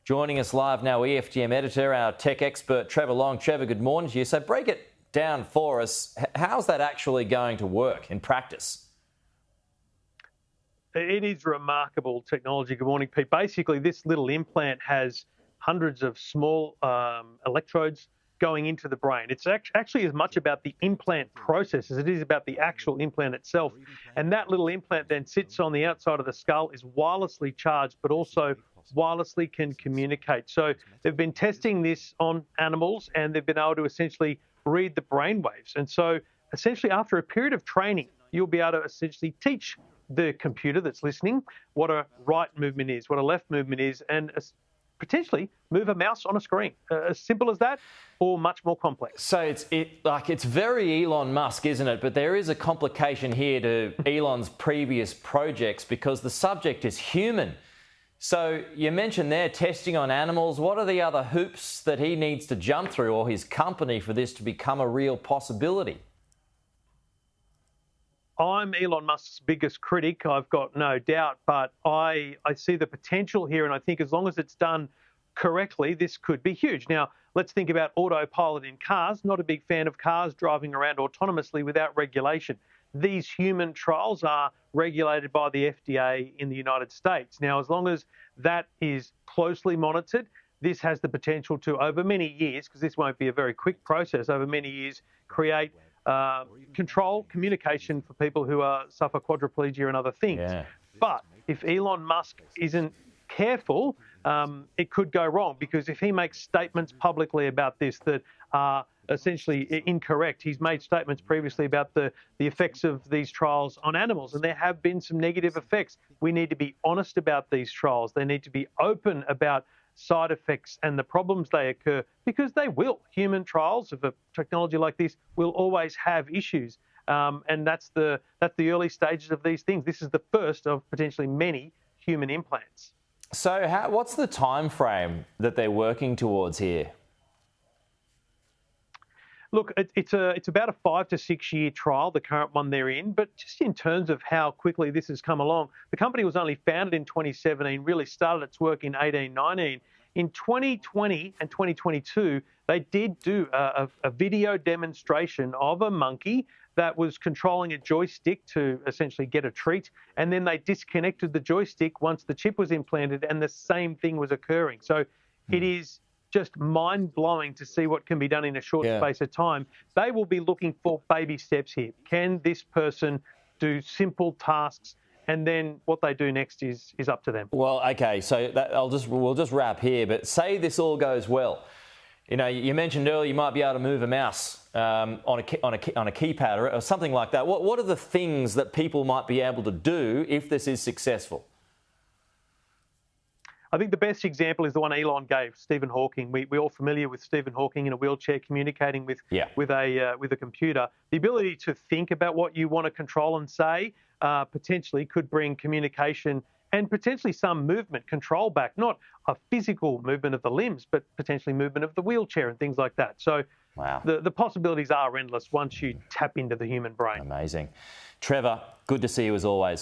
Joining us live now, EFTM Editor, our tech expert, Trevor Long. Trevor, good morning to you. So break it down for us. How's that actually going to work in practice? It is remarkable technology. Good morning, Pete. Basically, this little implant has hundreds of small electrodes going into the brain. It's actually as much about the implant process as it is about the actual implant itself. And that little implant then sits on the outside of the skull, is wirelessly charged, but also wirelessly can communicate. So they've been testing this on animals and they've been able to essentially read the brain waves. And so essentially after a period of training, you'll be able to essentially teach the computer that's listening what a right movement is, what a left movement is, and potentially move a mouse on a screen. As simple as that, or much more complex. So it's very Elon Musk, isn't it? But there is a complication here to Elon's previous projects because the subject is human. So you mentioned there testing on animals. What are the other hoops that he needs to jump through, or his company, for this to become a real possibility? I'm Elon Musk's biggest critic, I've got no doubt, but I see the potential here, and I think as long as it's done correctly, this could be huge. Now, let's think about autopilot in cars. Not a big fan of cars driving around autonomously without regulation. These human trials are regulated by the FDA in the United States. Now, as long as that is closely monitored, this has the potential to, over many years, because this won't be a very quick process, over many years, create control, communication for people who suffer quadriplegia and other things. Yeah. But if Elon Musk isn't careful, it could go wrong, because if he makes statements publicly about this that are essentially incorrect, he's made statements previously about the effects of these trials on animals, and there have been some negative effects. We need to be honest about these trials. They need to be open about side effects and the problems they occur, because they will. Human trials of a technology like this will always have issues, and that's the early stages of these things. This is the first of potentially many human implants. So what's the time frame that they're working towards here? Look, it's about a 5 to 6 year trial, the current one they're in, but just in terms of how quickly this has come along, the company was only founded in 2017, really started its work in 1819. In 2020 and 2022, they did do a video demonstration of a monkey that was controlling a joystick to essentially get a treat, and then they disconnected the joystick once the chip was implanted, and the same thing was occurring. So it is just mind-blowing to see what can be done in a short space of time. They will be looking for baby steps here. Can this person do simple tasks? And then what they do next is up to them. Well, okay, so we'll just wrap here. But say this all goes well. You know, you mentioned earlier you might be able to move a mouse on a keypad or something like that. What are the things that people might be able to do if this is successful? I think the best example is the one Elon gave, Stephen Hawking. We're all familiar with Stephen Hawking in a wheelchair communicating with a computer. The ability to think about what you want to control and say potentially could bring communication and potentially some movement control back, not a physical movement of the limbs, but potentially movement of the wheelchair and things like that. So wow, the possibilities are endless once you tap into the human brain. Amazing. Trevor, good to see you as always.